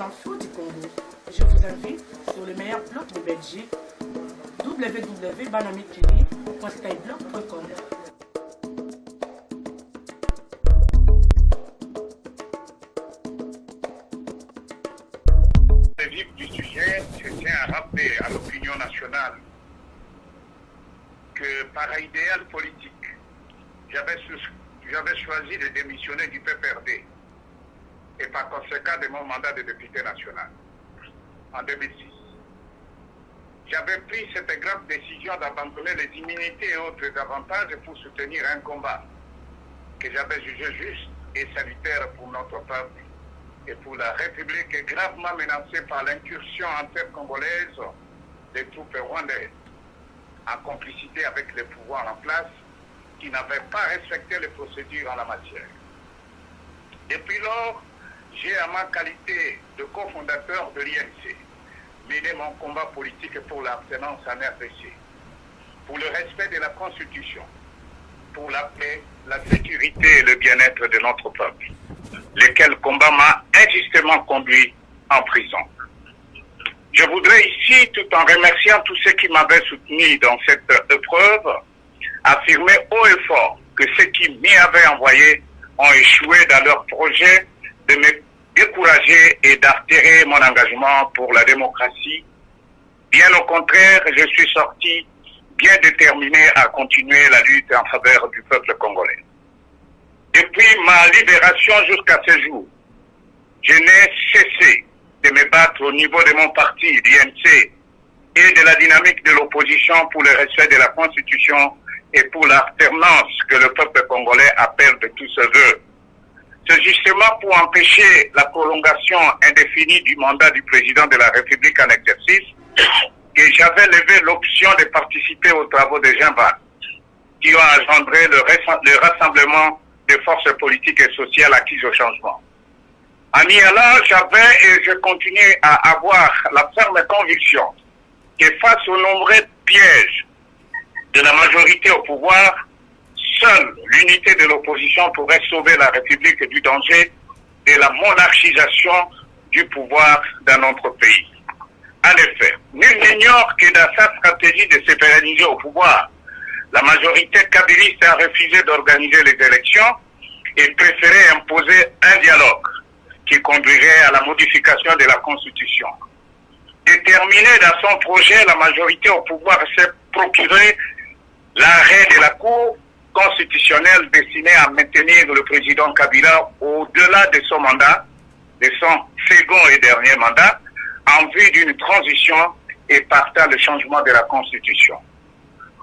infos du Congo. Je vous invite sur le meilleur blog de Belgique, www.banamikili.skyblog.com. Le vif du sujet, je tiens à rappeler à l'opinion nationale que par idéal politique, j'avais choisi de démissionner du PPRD et par conséquent de mon mandat de député national en 2006. J'avais pris cette grave décision d'abandonner les immunités et autres avantages pour soutenir un combat que j'avais jugé juste et salutaire pour notre peuple et pour la République, gravement menacée par l'incursion inter-congolaise des troupes rwandaises, en complicité avec les pouvoirs en place qui n'avaient pas respecté les procédures en la matière. Depuis lors, j'ai, à ma qualité de cofondateur de l'INC, mené mon combat politique pour l'abstinence en RDC, pour le respect de la Constitution, pour la paix, la sécurité et le bien-être de notre peuple, lequel combat m'a injustement conduit en prison. Je voudrais ici, tout en remerciant tous ceux qui m'avaient soutenu dans cette épreuve, affirmer haut et fort que ceux qui m'y avaient envoyé ont échoué dans leur projet de me décourager et d'altérer mon engagement pour la démocratie. Bien au contraire, je suis sorti bien déterminé à continuer la lutte en faveur du peuple congolais. Depuis ma libération jusqu'à ce jour, je n'ai cessé de me battre au niveau de mon parti, l'INC, et de la dynamique de l'opposition pour le respect de la Constitution et pour l'alternance que le peuple congolais appelle de tous ses voeux. C'est justement pour empêcher la prolongation indéfinie du mandat du président de la République en exercice que j'avais levé l'option de participer aux travaux de Jean-Baptiste qui ont engendré le rassemblement des forces politiques et sociales acquises au changement. En y allant, j'avais et je continue à avoir la ferme conviction que face aux nombreux pièges de la majorité au pouvoir, seule l'unité de l'opposition pourrait sauver la République du danger de la monarchisation du pouvoir dans notre pays. En effet, nul n'ignore que dans sa stratégie de se pérenniser au pouvoir, la majorité kabyliste a refusé d'organiser les élections et préféré imposer un dialogue qui conduirait à la modification de la Constitution. Déterminée dans son projet, la majorité au pouvoir s'est procuré l'arrêt de la Cour constitutionnelle destinée à maintenir le président Kabila au-delà de son mandat, de son second et dernier mandat, en vue d'une transition et partant le changement de la Constitution.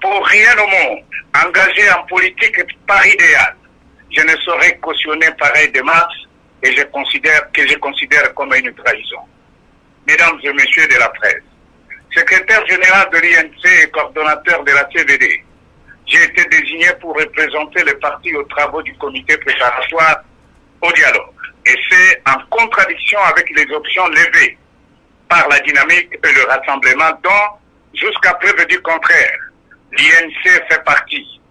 Pour rien au monde, engagé en politique par idéal, je ne saurais cautionner pareille démarche et je considère comme une trahison. Mesdames et messieurs de la presse, secrétaire général de l'INC et coordonnateur de la CVD, j'ai été désigné pour représenter le parti aux travaux du comité préparatoire au dialogue. Et c'est en contradiction avec les options levées par la dynamique et le rassemblement dont, jusqu'à preuve du contraire, l'INC fait partie.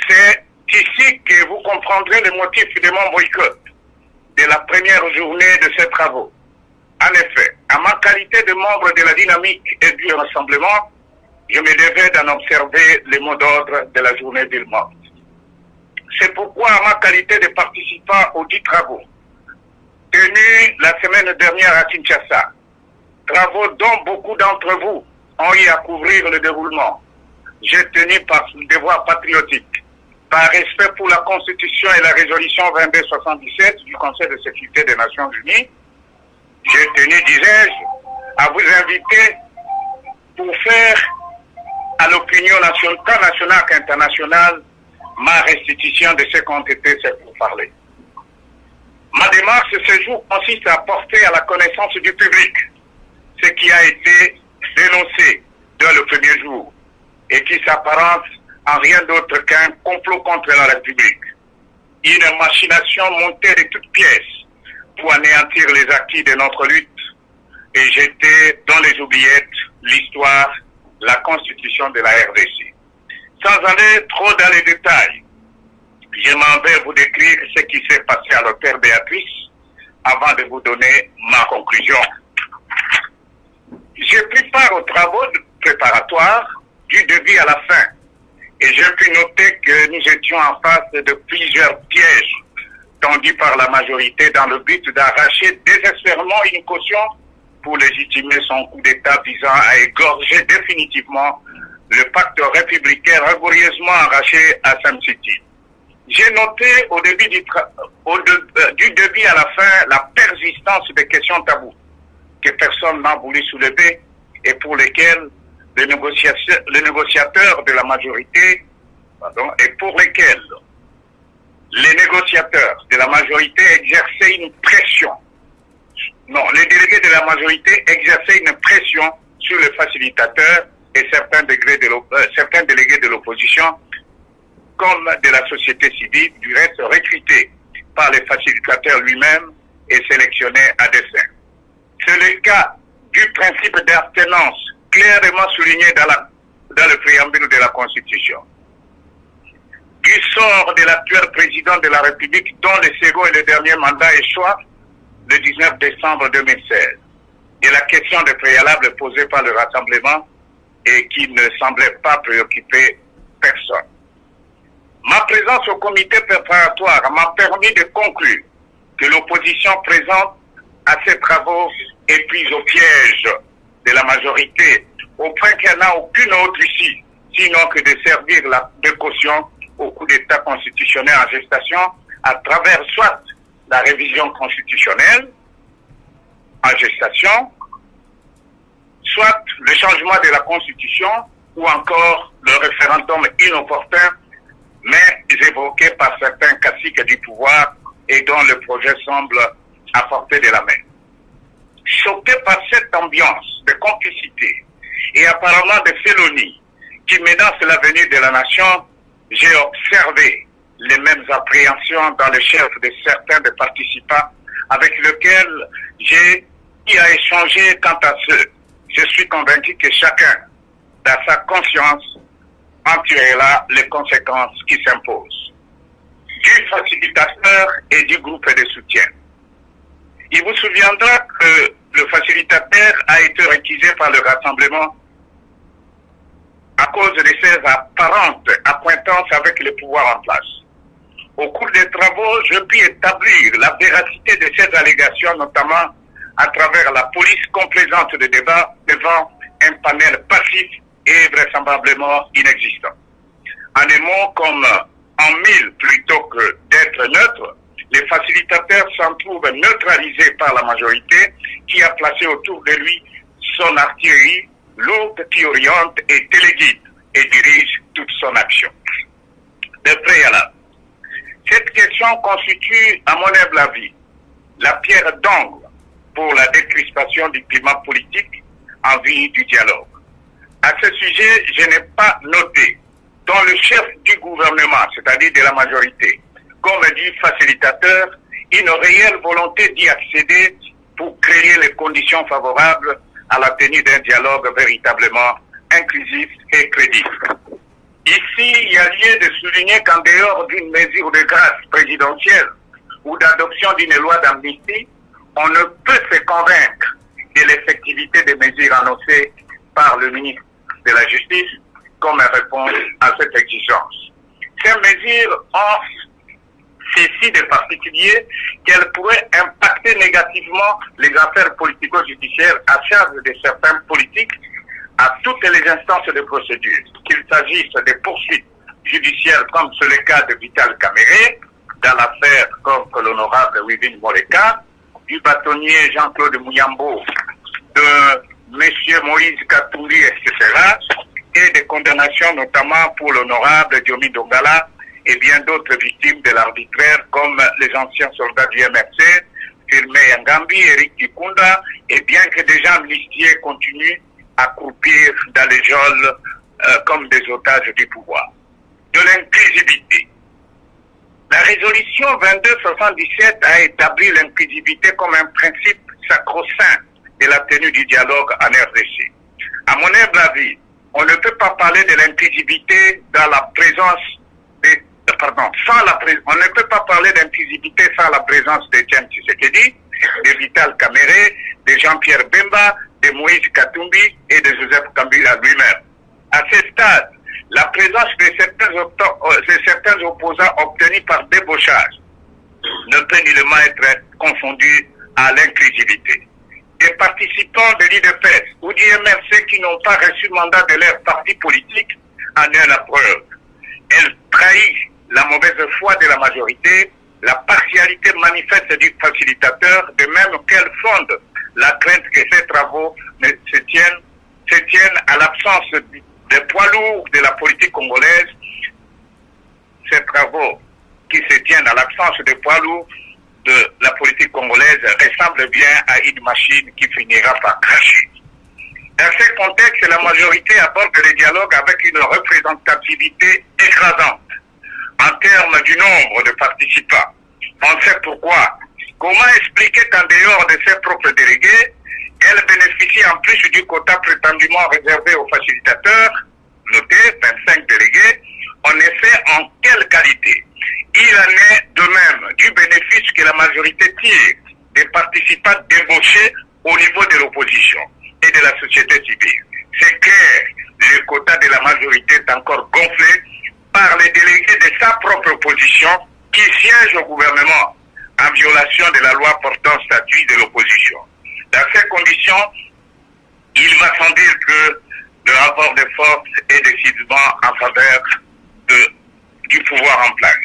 C'est ici que vous comprendrez le motif de mon boycott de la première journée de ces travaux. En effet, à ma qualité de membre de la dynamique et du rassemblement, je me devais d'en observer les mots d'ordre de la journée d'Île Morte. C'est pourquoi, à ma qualité de participant aux 10 travaux, tenus la semaine dernière à Kinshasa, travaux dont beaucoup d'entre vous ont eu à couvrir le déroulement, j'ai tenu par devoir patriotique, par respect pour la Constitution et la résolution 2277 du Conseil de sécurité des Nations Unies, j'ai tenu, disais-je, à vous inviter pour faire à l'opinion nationale, tant nationale qu'internationale, ma restitution de ce qu'ont été ces pourparlers. Ma démarche ce jour consiste à porter à la connaissance du public ce qui a été dénoncé dès le premier jour et qui s'apparente en rien d'autre qu'un complot contre la République. Une machination montée de toutes pièces pour anéantir les acquis de notre lutte et jeter dans les oubliettes l'histoire, la constitution de la RDC. Sans aller trop dans les détails, je m'en vais vous décrire ce qui s'est passé à l'hôtel Béatrice avant de vous donner ma conclusion. J'ai pris part aux travaux préparatoires du début à la fin et j'ai pu noter que nous étions en face de plusieurs pièges tendus par la majorité dans le but d'arracher désespérément une caution pour légitimer son coup d'État visant à égorger définitivement le pacte républicain rigoureusement arraché à Sam City. J'ai noté au début du début à la fin la persistance des questions taboues que personne n'a voulu soulever et pour lesquelles les négociateurs de la majorité, et pour lesquels les négociateurs de la majorité exerçaient une pression. Non, les délégués de la majorité exerçaient une pression sur les facilitateurs et certains délégués de l'opposition, comme de la société civile, du reste recrutés par les facilitateurs lui-même et sélectionnés à dessein. C'est le cas du principe d'abstenance clairement souligné dans le préambule de la Constitution, du sort de l'actuel président de la République dont le second et le dernier mandat échoua le 19 décembre 2016, et la question de préalable posée par le Rassemblement et qui ne semblait pas préoccuper personne. Ma présence au comité préparatoire m'a permis de conclure que l'opposition présente à ces travaux est prise au piège de la majorité, au point qu'elle n'a aucune autre issue, sinon que de servir de caution au coup d'État constitutionnel en gestation à travers soit la révision constitutionnelle en gestation, soit le changement de la Constitution ou encore le référendum inopportun, mais évoqué par certains caciques du pouvoir et dont le projet semble à portée de la main. Choqué par cette ambiance de complicité et apparemment de félonie qui menace l'avenir de la nation, j'ai observé les mêmes appréhensions dans le chef de certains des participants avec lesquels j'ai eu à échanger quant à ceux. Je suis convaincu que chacun, dans sa conscience, en tirera les conséquences qui s'imposent. Du facilitateur et du groupe de soutien. Il vous souviendra que le facilitateur a été réquisé par le Rassemblement à cause de ses apparentes accointances avec le pouvoir en place. Au cours des travaux, je puis établir la véracité de ces allégations, notamment à travers la police complaisante de débat devant un panel passif et vraisemblablement inexistant. En un mot, comme en mille plutôt que d'être neutre, les facilitateurs s'en trouvent neutralisés par la majorité qui a placé autour de lui son artillerie lourde qui oriente et téléguide et dirige toute son action. De préalable, cette question constitue, à mon humble avis, la pierre d'angle pour la décrispation du climat politique en vue du dialogue. À ce sujet, je n'ai pas noté dont le chef du gouvernement, c'est-à-dire de la majorité, comme dit facilitateur, une réelle volonté d'y accéder pour créer les conditions favorables à la tenue d'un dialogue véritablement inclusif et crédible. Ici, il y a lieu de souligner qu'en dehors d'une mesure de grâce présidentielle ou d'adoption d'une loi d'amnistie, on ne peut se convaincre de l'effectivité des mesures annoncées par le ministre de la Justice comme réponse à cette exigence. Ces mesures ont ceci de particulier qu'elles pourraient impacter négativement les affaires politico-judiciaires à charge de certains politiques à toutes les instances de procédure, qu'il s'agisse des poursuites judiciaires comme c'est le cas de Vital Kamere, dans l'affaire contre l'honorable Wivine Moleka, du bâtonnier Jean-Claude Mouyambo, de M. Moïse Katouri, etc., et des condamnations notamment pour l'honorable Diomi Dongala et bien d'autres victimes de l'arbitraire comme les anciens soldats du MRC, Firme Yangambi, Eric Kikunda, et bien que des gens amnistiés continuent à croupir dans les geôles comme des otages du pouvoir. De l'inclusivité. La résolution 2277 a établi l'inclusivité comme un principe sacro-saint de la tenue du dialogue en RDC. À mon humble avis, on ne peut pas parler de l'inclusivité dans la présence on ne peut pas parler d'inclusivité sans la présence d'Étienne Tshisekedi de Vital Kamere, de Jean-Pierre Bemba, de Moïse Katumbi et de Joseph Kabila lui-même. À ce stade, la présence de certains opposants obtenus par débauchage ne peut nullement être confondue à l'inclusivité. Des participants de l'IDPS ou du MRC qui n'ont pas reçu mandat de leur parti politique en est la preuve. Elle trahit la mauvaise foi de la majorité, la partialité manifeste du facilitateur, de même qu'elle fonde la crainte que ces travaux se tiennent à l'absence des poids lourds de la politique congolaise. Ces travaux qui se tiennent à l'absence des poids lourds de la politique congolaise ressemblent bien à une machine qui finira par cracher. Dans ce contexte, la majorité aborde le dialogue avec une représentativité écrasante en termes du nombre de participants. On sait pourquoi. Comment expliquer qu'en dehors de ses propres délégués, elle bénéficie en plus du quota prétendument réservé aux facilitateurs, noté 25 délégués, en effet en quelle qualité? Il en est de même du bénéfice que la majorité tire des participants débauchés au niveau de l'opposition et de la société civile. C'est clair, le quota de la majorité est encore gonflé par les délégués de sa propre opposition qui siègent au gouvernement en violation de la loi portant statut de l'opposition. Dans ces conditions, il va sans dire que le rapport de force est décidément en faveur du pouvoir en place.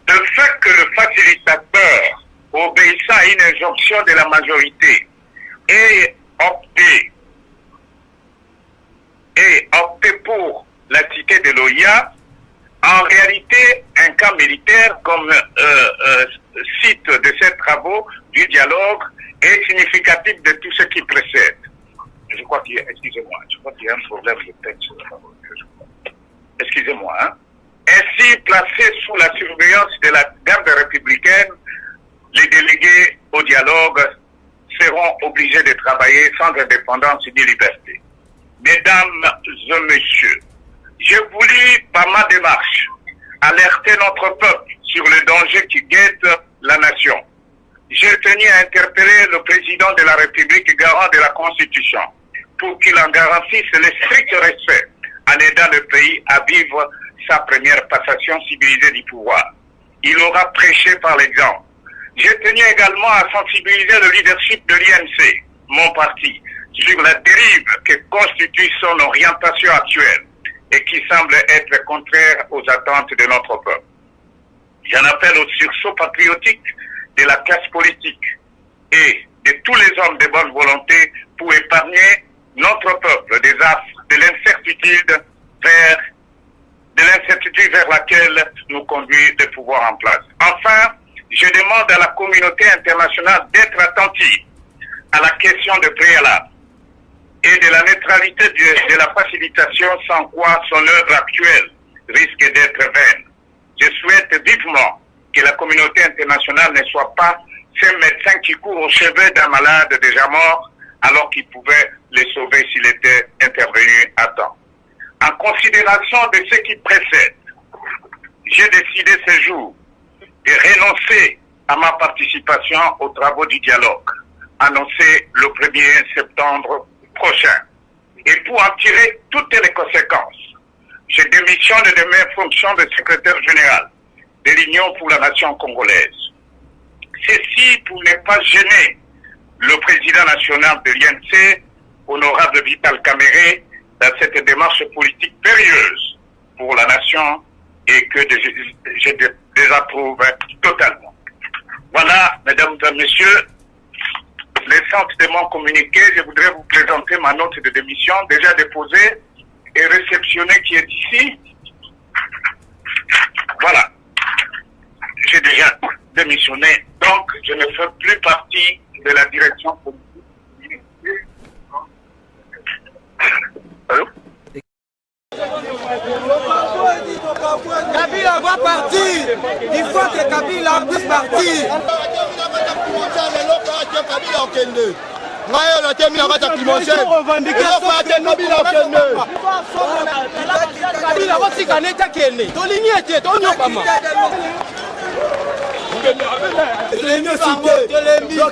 Le fait que le facilitateur, obéissant à une injonction de la majorité, ait opté pour la cité de l'OIA, en réalité, un camp militaire comme site de ces travaux du dialogue est significatif de tout ce qui précède. Je crois qu'il y a, excusez-moi, je crois qu'il y a un problème de texte. Excusez-moi, hein. Ainsi, placés sous la surveillance de la garde républicaine, les délégués au dialogue seront obligés de travailler sans indépendance ni liberté. Mesdames et messieurs, j'ai voulu, par ma démarche, alerter notre peuple sur le danger qui guette la nation. J'ai tenu à interpeller le président de la République, garant de la Constitution, pour qu'il en garantisse le strict respect en aidant le pays à vivre sa première passation civilisée du pouvoir. Il aura prêché par l'exemple. J'ai tenu également à sensibiliser le leadership de l'INC, mon parti, sur la dérive que constitue son orientation actuelle et qui semble être contraire aux attentes de notre peuple. J'en appelle au sursaut patriotique de la classe politique et de tous les hommes de bonne volonté pour épargner notre peuple des affres de l'incertitude vers laquelle nous conduit le pouvoir en place. Enfin, je demande à la communauté internationale d'être attentive à la question de préalable et de la neutralité de la facilitation sans quoi son œuvre actuelle risque d'être vaine. Je souhaite vivement que la communauté internationale ne soit pas ces médecins qui courent aux cheveux d'un malade déjà mort alors qu'il pouvait les sauver s'il était intervenu à temps. En considération de ce qui précède, j'ai décidé ce jour de renoncer à ma participation aux travaux du dialogue, annoncé le 1er septembre prochain. Et pour en tirer toutes les conséquences, je démissionne de mes fonctions de secrétaire général de l'Union pour la nation congolaise. Ceci pour ne pas gêner le président national de l'INC, honorable Vital Kamere, dans cette démarche politique périlleuse pour la nation et que je désapprouve totalement. Voilà, mesdames et messieurs, l'essence de mon communiqué, je voudrais vous présenter ma note de démission déjà déposée et réceptionnée qui est ici. Voilà. J'ai déjà démissionné, donc je ne fais plus partie de la direction politique. Allô? Kabila va partir. Il faut que Kabila puisse partir. Kabila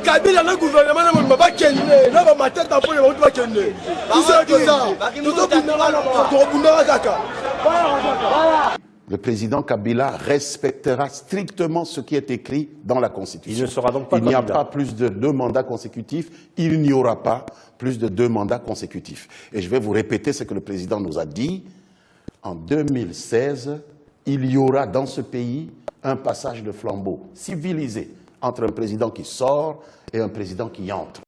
Kabila na gouvernement na mama bakende na ba matata pour le monde bakende Le président Kabila respectera strictement ce qui est écrit dans la Constitution. Il ne sera donc pas Il n'y a candidat. pas plus de 2 mandats consécutifs. Il n'y aura pas plus de 2 mandats consécutifs. Et je vais vous répéter ce que le président nous a dit. En 2016, il y aura dans ce pays un passage de flambeau civilisé entre un président qui sort et un président qui entre.